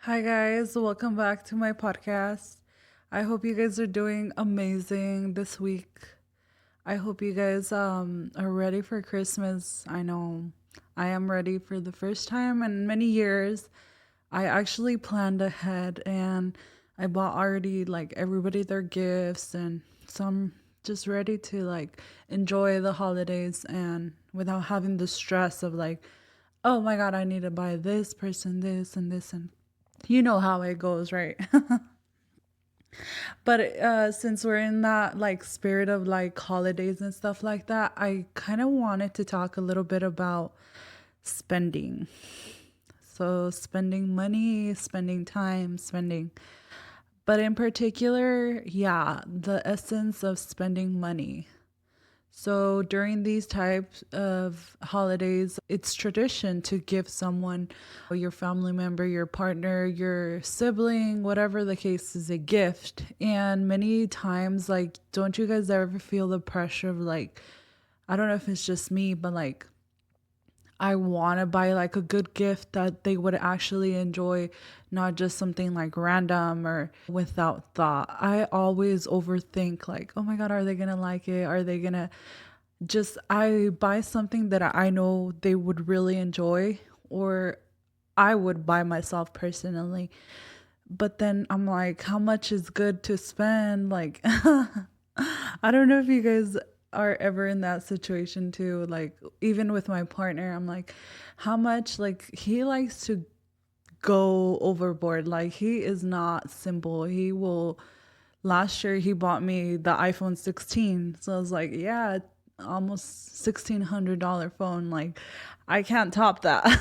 Hi, guys. Welcome back to my podcast. I hope you guys are doing amazing this week. I hope you guys are ready for Christmas. I know I am ready for the first time in many years. I actually planned ahead and I bought already like everybody their gifts, and so I'm just ready to like enjoy the holidays and without having the stress of like, oh my god, I need to buy this person this and this, and you know how it goes, right? But since we're in that like spirit of like holidays and stuff like that, I kind of wanted to talk a little bit about spending. So, spending money, spending time, spending. But in particular, yeah, the essence of spending money. So during these types of holidays, it's tradition to give someone, your family member, your partner, your sibling, whatever the case is, a gift. And many times, like, don't you guys ever feel the pressure of like, I don't know if it's just me, but like, I want to buy like a good gift that they would actually enjoy, not just something like random or without thought. I always overthink, like, oh my God, are they going to like it? Are they going to just I buy something that I know they would really enjoy, or I would buy myself personally. But then I'm like, how much is good to spend? Like, I don't know if you guys are ever in that situation too. Like, even with my partner, I'm like, how much, like, he likes to go overboard. Like, he is not simple. He will last year he bought me the iPhone 16. So I was like, yeah, almost $1,600 phone. Like, I can't top that.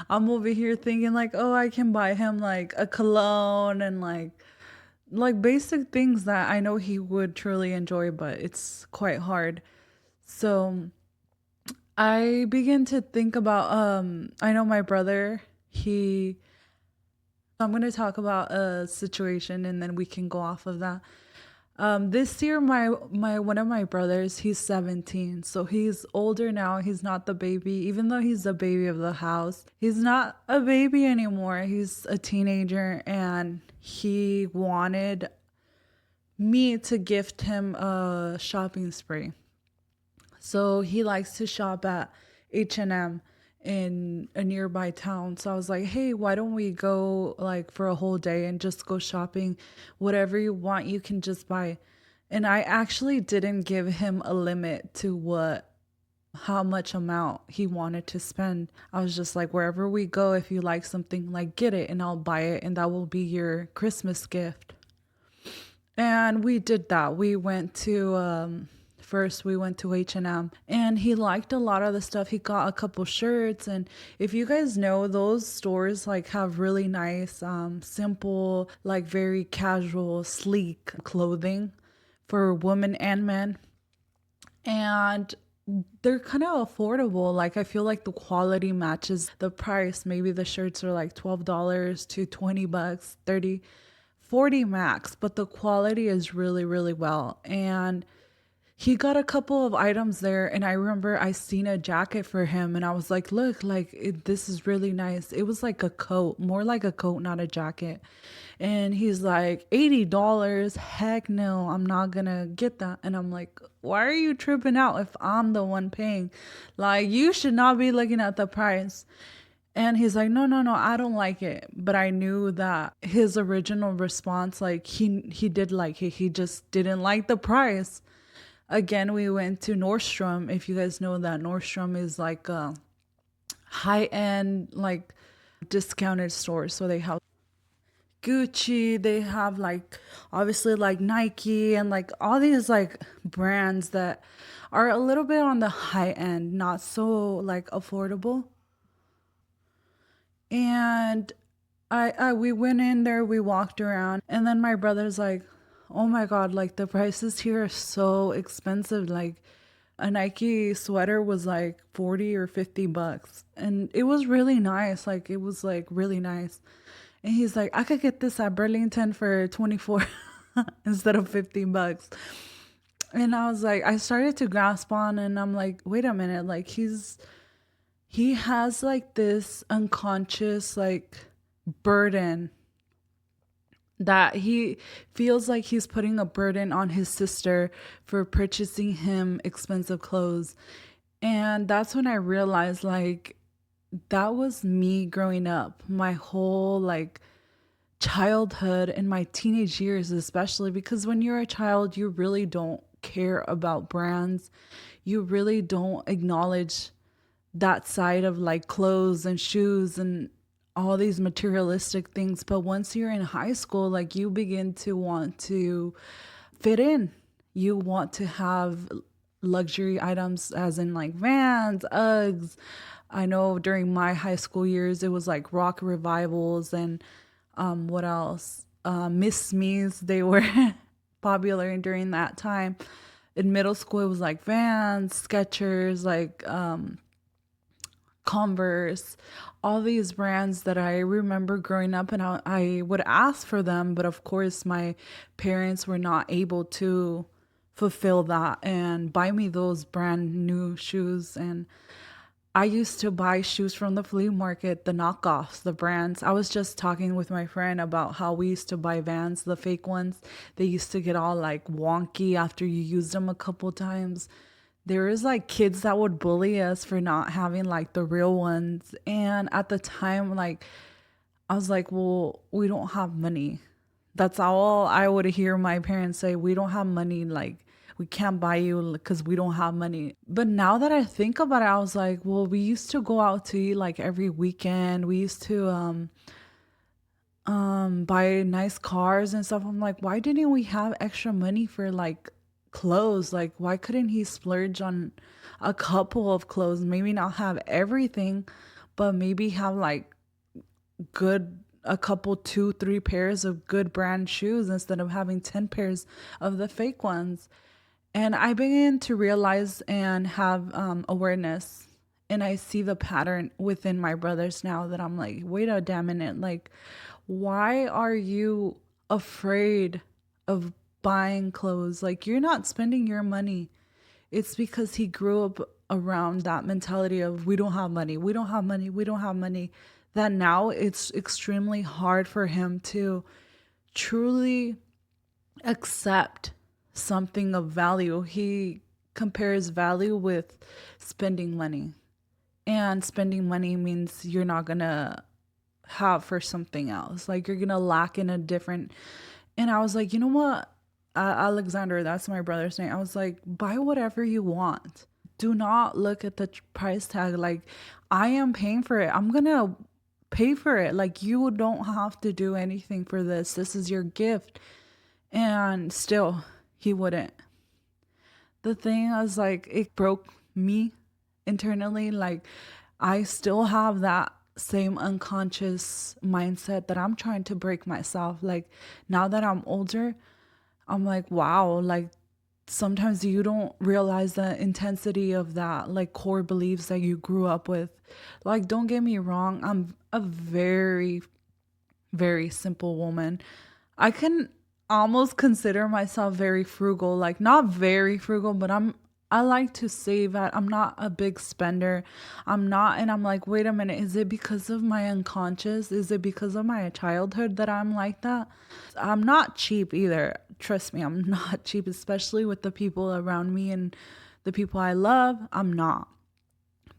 I'm over here thinking like, oh, I can buy him like a cologne and like basic things that I know he would truly enjoy, but it's quite hard. So I begin to think about I know my brother, he I'm going to talk about a situation and then we can go off of that. This year, my one of my brothers, he's 17, so he's older now. He's not the baby, even though he's the baby of the house. He's not a baby anymore. He's a teenager, and he wanted me to gift him a shopping spree. So he likes to shop at H&M in a nearby town. So I was like, "Hey, why don't we go like for a whole day and just go shopping? Whatever you want, you can just buy." And I actually didn't give him a limit to what how much amount he wanted to spend. I was just like, "Wherever we go, if you like something, like get it and I'll buy it and that will be your Christmas gift." And we did that. We went to first we went to H&M and he liked a lot of the stuff. He got a couple shirts, and if you guys know, those stores like have really nice simple, like very casual, sleek clothing for women and men. And they're kind of affordable. Like I feel like the quality matches the price. Maybe the shirts are like $12 to $20, 30, 40 max, but the quality is really, really well. And he got a couple of items there, and I remember I seen a jacket for him and I was like, look, like this is really nice. It was like a coat, more like a coat, not a jacket. And he's like, $80. Heck no, I'm not gonna get that. And I'm like, why are you tripping out if I'm the one paying? Like, you should not be looking at the price. And he's like, no, no, no, I don't like it. But I knew that his original response, like he did like it. He just didn't like the price. Again, we went to Nordstrom. If you guys know that Nordstrom is like a high end, like discounted store. So they have Gucci, they have like obviously like Nike and like all these like brands that are a little bit on the high end, not so like affordable. And I we went in there, we walked around, and then my brother's like, "Oh my God, like the prices here are so expensive. Like a Nike sweater was like 40 or $50." And it was really nice. Like it was like really nice. And he's like, "I could get this at Burlington for 24 instead of $15." And I was like, I started to grasp on, and I'm like, "Wait a minute, like he has like this unconscious like burden, that he feels like he's putting a burden on his sister for purchasing him expensive clothes. And that's when I realized, like, that was me growing up, my whole like childhood and my teenage years, especially because when you're a child, you really don't care about brands. You really don't acknowledge that side of like clothes and shoes and all these materialistic things. But once you're in high school, like you begin to want to fit in. You want to have luxury items, as in like Vans, Uggs. I know during my high school years, it was like rock revivals and what else? Miss Me's, they were popular during that time. In middle school, it was like Vans, Skechers, like Converse, all these brands that I remember growing up, and I would ask for them, but of course, my parents were not able to fulfill that and buy me those brand new shoes. And I used to buy shoes from the flea market, the knockoffs, the brands. I was just talking with my friend about how we used to buy Vans, the fake ones. They used to get all like wonky after you used them a couple times. There was like kids that would bully us for not having like the real ones. And at the time, like, I was like, well, we don't have money. That's all I would hear my parents say. We don't have money. Like, we can't buy you because we don't have money. But now that I think about it, I was like, well, we used to go out to eat like every weekend. We used to buy nice cars and stuff. I'm like, why didn't we have extra money for like clothes? Like, why couldn't he splurge on a couple of clothes? Maybe not have everything, but maybe have like good, a couple, two, three pairs of good brand shoes instead of having 10 pairs of the fake ones. And I began to realize and have awareness. And I see the pattern within my brothers now, that I'm like, wait a damn minute. Like, why are you afraid of buying clothes? Like, you're not spending your money. It's because he grew up around that mentality of we don't have money, we don't have money, we don't have money, that now it's extremely hard for him to truly accept something of value. He compares value with spending money. And spending money means you're not gonna have for something else. Like, you're gonna lack in a different. And I was like, you know what? Alexander, that's my brother's name. I was like, buy whatever you want. Do not look at the price tag. Like, I am paying for it. I'm gonna pay for it. Like, you don't have to do anything for this. This is your gift. And still, he wouldn't. The thing was like, it broke me internally. Like, I still have that same unconscious mindset that I'm trying to break myself. Like, now that I'm older, I'm like, wow, like, sometimes you don't realize the intensity of that, like, core beliefs that you grew up with. Like, don't get me wrong, I'm a very, very simple woman. I can almost consider myself very frugal, like not very frugal, but I like to save. I'm not a big spender. I'm not, and I'm like, wait a minute, is it because of my unconscious? Is it because of my childhood that I'm like that? I'm not cheap either. Trust me, I'm not cheap, especially with the people around me and the people I love. I'm not.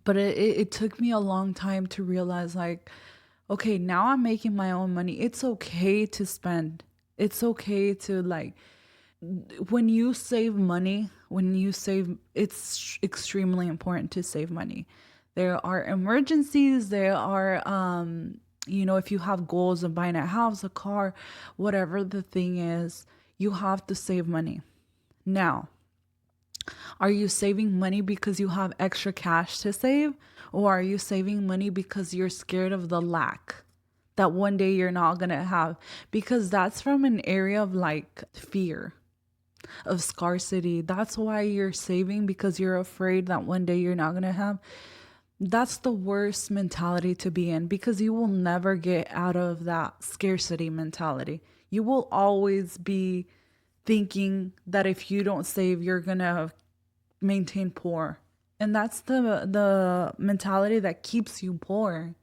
But it took me a long time to realize, like, okay, now I'm making my own money. It's okay to spend. It's okay to, like, when you save money, it's extremely important to save money. There are emergencies, there are, if you have goals of buying a house, a car, whatever the thing is, you have to save money. Now, are you saving money because you have extra cash to save? Or are you saving money because you're scared of the lack that one day you're not going to have? Because that's from an area of like fear, of scarcity. That's why you're saving, because you're afraid that one day you're not going to have. That's the worst mentality to be in, because you will never get out of that scarcity mentality. You will always be thinking that if you don't save, you're going to maintain poor. And that's the mentality that keeps you poor.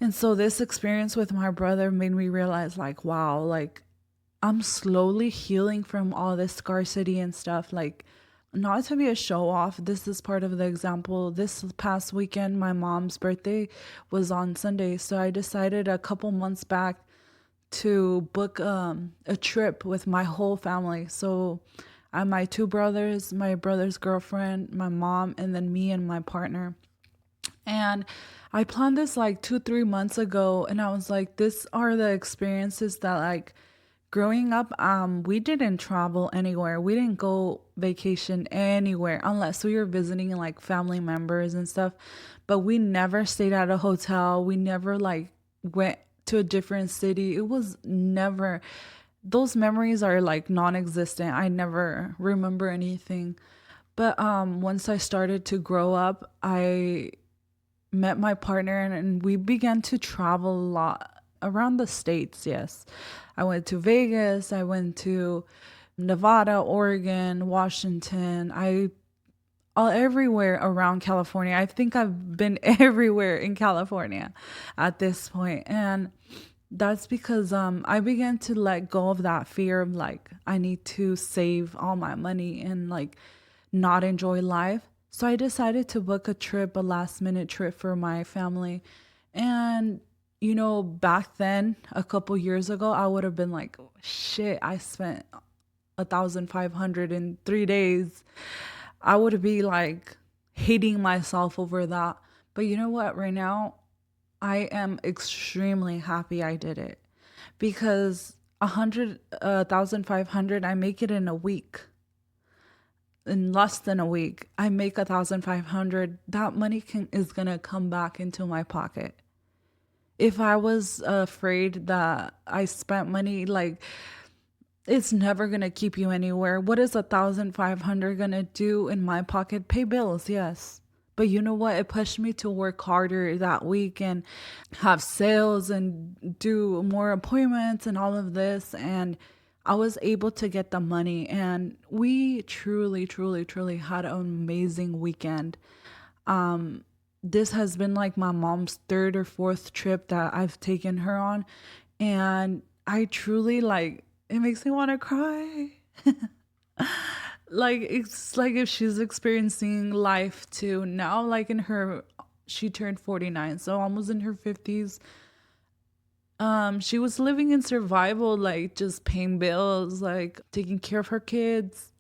And so this experience with my brother made me realize, like, wow, like I'm slowly healing from all this scarcity and stuff. Like, not to be a show off, this is part of the example. This past weekend, my mom's birthday was on Sunday. So I decided a couple months back to book a trip with my whole family. So I have my two brothers, my brother's girlfriend, my mom, and then me and my partner. And I planned this like 2, 3 months ago, and I was like, "These are the experiences that like growing up, we didn't travel anywhere. We didn't go vacation anywhere unless we were visiting like family members and stuff. But we never stayed at a hotel. We never like went to a different city. It was never, those memories are like non-existent. I never remember anything. But once I started to grow up, I met my partner and we began to travel a lot around the states. Yes, I went to Vegas, I went to Nevada, Oregon, Washington. I all everywhere around California. I think I've been everywhere in California at this point. And that's because I began to let go of that fear of like I need to save all my money and like not enjoy life. So I decided to book a trip, a last minute trip for my family. And back then, a couple years ago, I would have been like, shit, I spent 1,500 in 3 days. I would be like hating myself over that. But you know what? Right now, I am extremely happy I did it because 1,500, I make it in a week. In less than a week, I make 1,500. That money is gonna come back into my pocket. If I was afraid that I spent money, like it's never gonna keep you anywhere. What is 1,500 gonna do in my pocket? Pay bills, yes. But you know what? It pushed me to work harder that week and have sales and do more appointments and all of this. And I was able to get the money. And we truly, truly, truly had an amazing weekend. This has been like my mom's third or fourth trip that I've taken her on. And I truly like, it makes me want to cry. Like it's like if she's experiencing life too now, like in her, she turned 49, so almost in her 50s. She was living in survival, like just paying bills, like taking care of her kids,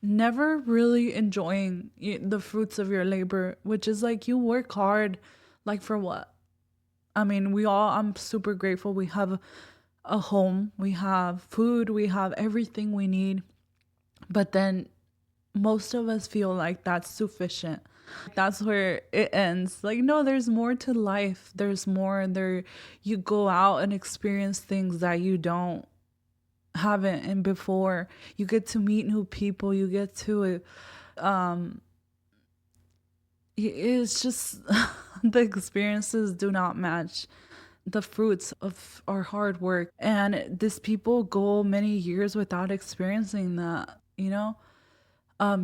never really enjoying the fruits of your labor, which is like you work hard, like for what? I mean, I'm super grateful we have a home, we have food, we have everything we need. But then most of us feel like that's sufficient. That's where it ends. Like, no, there's more to life. There's more there. You go out and experience things that you don't haven't and before. You get to meet new people. You get to it's just the experiences do not match the fruits of our hard work. And these people go many years without experiencing that.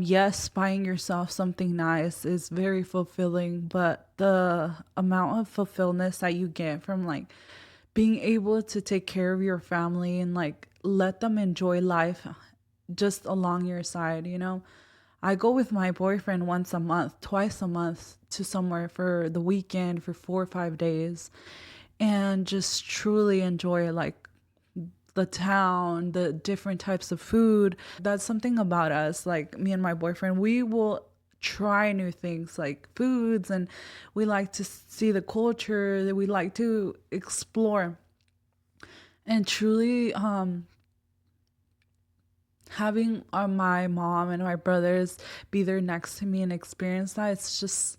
Yes, buying yourself something nice is very fulfilling, but the amount of fulfillment that you get from like being able to take care of your family and like let them enjoy life just along your side. I go with my boyfriend once a month, twice a month to somewhere for the weekend for 4 or 5 days and just truly enjoy like the town, the different types of food. That's something about us, like me and my boyfriend, we will try new things like foods and we like to see the culture, we like to explore. And truly having my mom and my brothers be there next to me and experience that, it's just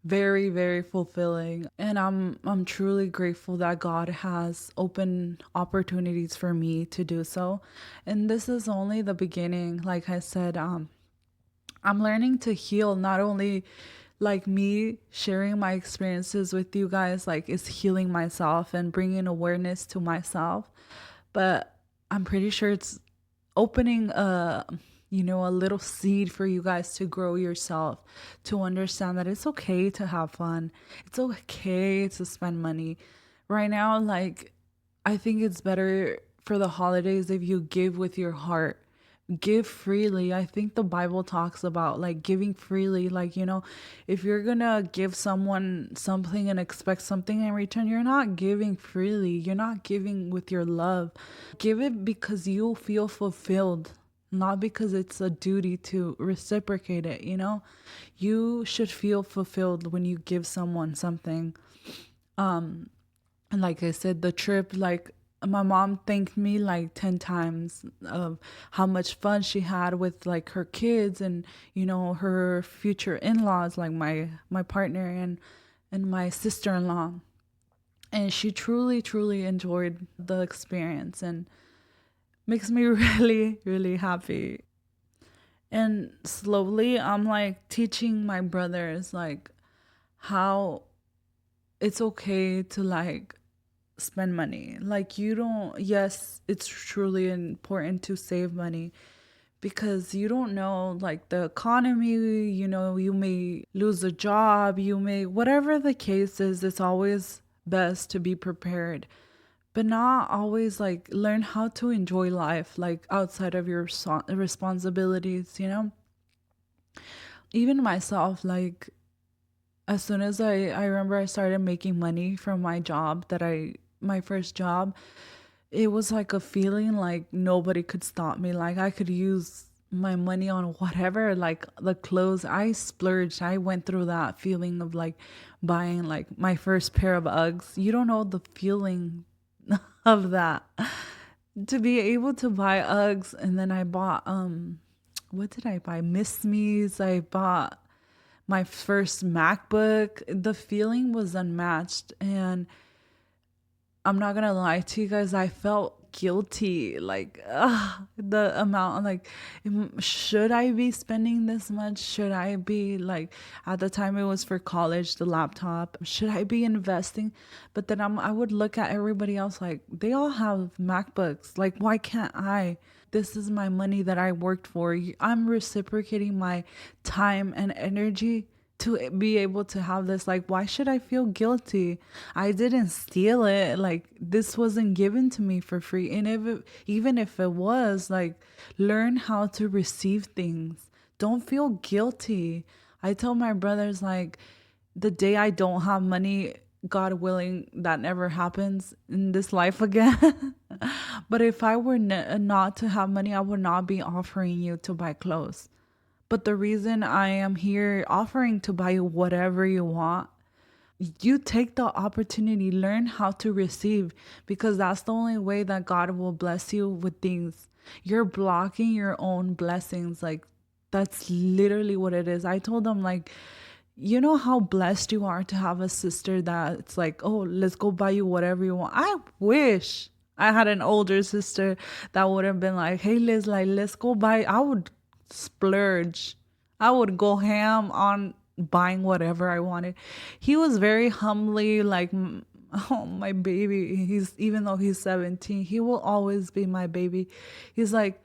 very, very fulfilling. And I'm truly grateful that God has opened opportunities for me to do so. And this is only the beginning. Like I said, I'm learning to heal. Not only like me sharing my experiences with you guys like is healing myself and bringing awareness to myself, but I'm pretty sure it's opening a little seed for you guys to grow yourself, to understand that it's okay to have fun. It's okay to spend money. Right now, like, I think it's better for the holidays if you give with your heart. Give freely. I think the Bible talks about like giving freely. Like, if you're gonna give someone something and expect something in return, you're not giving freely. You're not giving with your love. Give it because you feel fulfilled, not because it's a duty to reciprocate it. You should feel fulfilled when you give someone something. And like I said, the trip, like my mom thanked me like 10 times of how much fun she had with like her kids and her future in-laws, like my partner and my sister-in-law. And she truly truly enjoyed the experience and makes me really really happy. And slowly I'm like teaching my brothers like how it's okay to like spend money. Like, you don't, yes, it's truly important to save money because you don't know, like, the economy, you may lose a job, whatever the case is, it's always best to be prepared. But not always like learn how to enjoy life, like outside of your responsibilities. Even myself, like, as soon as I remember I started making money from my job my first job, it was like a feeling like nobody could stop me. Like I could use my money on whatever, like the clothes. I splurged. I went through that feeling of like buying like my first pair of Uggs. You don't know the feeling of that. To be able to buy Uggs, and then I bought what did I buy? Miss Me's. I bought my first MacBook. The feeling was unmatched. And I'm not gonna lie to you guys, I felt guilty. Like, the amount, like, should I be spending this much? Should I be, like, at the time it was for college, the laptop. Should I be investing? But then I would look at everybody else, like, they all have MacBooks. Like, why can't I? This is my money that I worked for. I'm reciprocating my time and energy to be able to have this. Like, why should I feel guilty? I didn't steal it. Like, this wasn't given to me for free. And even if it was, like, learn how to receive things. Don't feel guilty. I tell my brothers, like, the day I don't have money, God willing, that never happens in this life again. But if I were not to have money, I would not be offering you to buy clothes. But the reason I am here offering to buy you whatever you want, you take the opportunity, learn how to receive, because that's the only way that God will bless you with things. You're blocking your own blessings. Like, that's literally what it is. I told them, like, you know how blessed you are to have a sister that's like, oh, let's go buy you whatever you want. I wish I had an older sister that would have been like, hey, Liz, like, let's go buy. I would splurge. I would go ham on buying whatever I wanted. He was very humbly like, oh, my baby. Even though he's 17, he will always be my baby. He's like,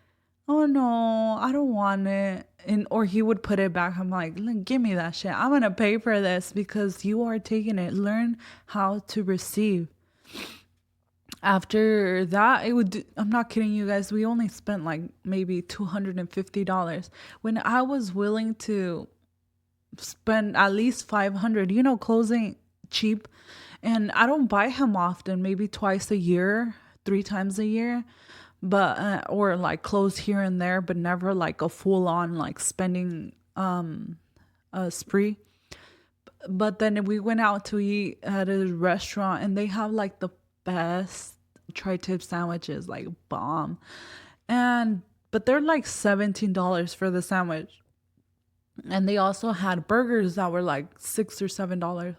oh no, I don't want it. And or he would put it back. I'm like, give me that shit. I'm gonna pay for this because you are taking it. Learn how to receive. After that, I'm not kidding you guys, we only spent like maybe $250 when I was willing to spend at least 500. Clothes ain't cheap. And I don't buy him often, maybe twice a year, 3 times a year, but or like clothes here and there, but never like a full on like spending a spree. But then we went out to eat at a restaurant and they have like the best tri-tip sandwiches, like bomb. And but they're like $17 for the sandwich. And they also had burgers that were like $6 or $7.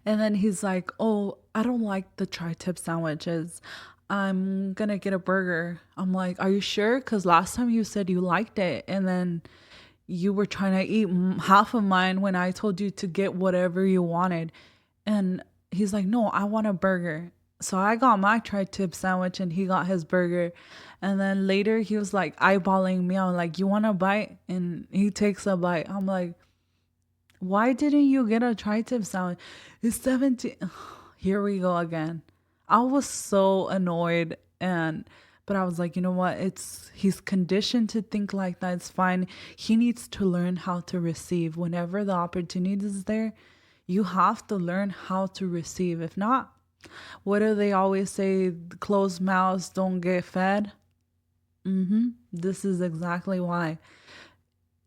And then he's like, oh, I don't like the tri-tip sandwiches. I'm gonna get a burger. I'm like, are you sure? Because last time you said you liked it. And then you were trying to eat half of mine when I told you to get whatever you wanted. And he's like, no, I want a burger. So I got my tri-tip sandwich and he got his burger. And then later he was like eyeballing me. I'm like, you want a bite? And he takes a bite. I'm like, why didn't you get a tri-tip sandwich? It's 17. Here we go again. I was so annoyed, but I was like, you know what? He's conditioned to think like that. It's fine. He needs to learn how to receive. Whenever the opportunity is there, you have to learn how to receive. If not, what do they always say? Closed mouths don't get fed. This is exactly why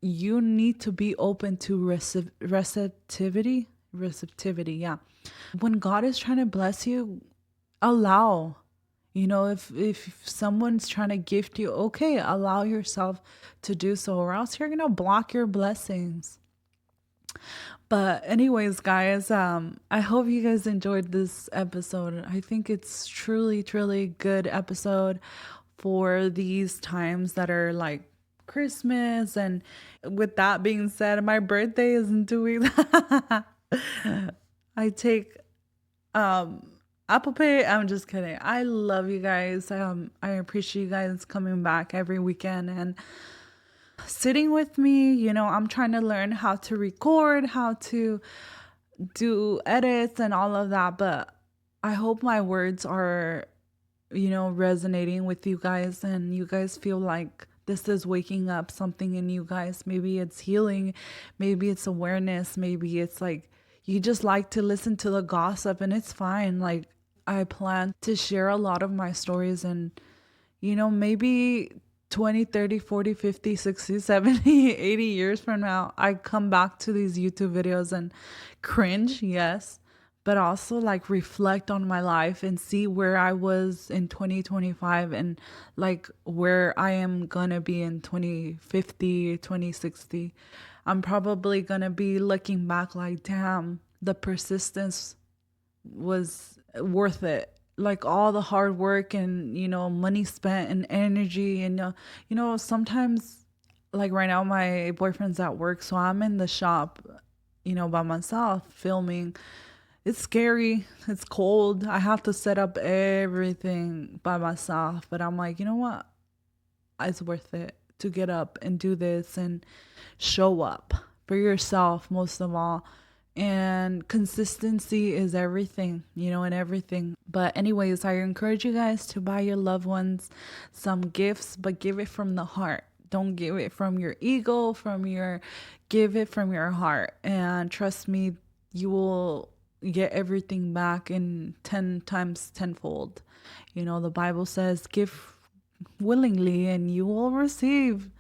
you need to be open to receptivity. Receptivity, yeah. When God is trying to bless you, allow. You know, if someone's trying to gift you, okay, allow yourself to do so, or else you're gonna block your blessings. But anyways, guys, I hope you guys enjoyed this episode. I think it's truly, truly good episode for these times that are like Christmas. And with that being said, my birthday is in 2 weeks. I take Apple Pay. I'm just kidding. I love you guys. I appreciate you guys coming back every weekend and sitting with me. You know, I'm trying to learn how to record, how to do edits and all of that, but I hope my words are, resonating with you guys and you guys feel like this is waking up something in you guys. Maybe it's healing, maybe it's awareness, maybe it's like you just like to listen to the gossip, and it's fine. Like, I plan to share a lot of my stories, and maybe 20, 30, 40, 50, 60, 70, 80 years from now, I come back to these YouTube videos and cringe, yes, but also like reflect on my life and see where I was in 2025 and like where I am gonna be in 2050, 2060. I'm probably gonna be looking back like, damn, the persistence was worth it. Like all the hard work and money spent and energy, and sometimes, like right now my boyfriend's at work, so I'm in the shop, by myself filming. It's scary, it's cold, I have to set up everything by myself, but I'm like, you know what, it's worth it to get up and do this and show up for yourself most of all. And consistency is everything, in everything. But anyways, I encourage you guys to buy your loved ones some gifts, but give it from the heart. Don't give it from your ego, give it from your heart. And trust me, you will get everything back in 10 times tenfold. The Bible says, give willingly and you will receive.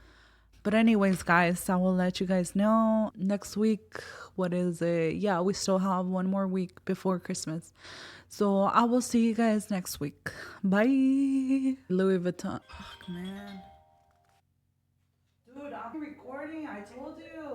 But anyways, guys, I will let you guys know next week. What is it? Yeah, we still have one more week before Christmas. So I will see you guys next week. Bye. Louis Vuitton. Fuck, man. Dude, I'm recording. I told you.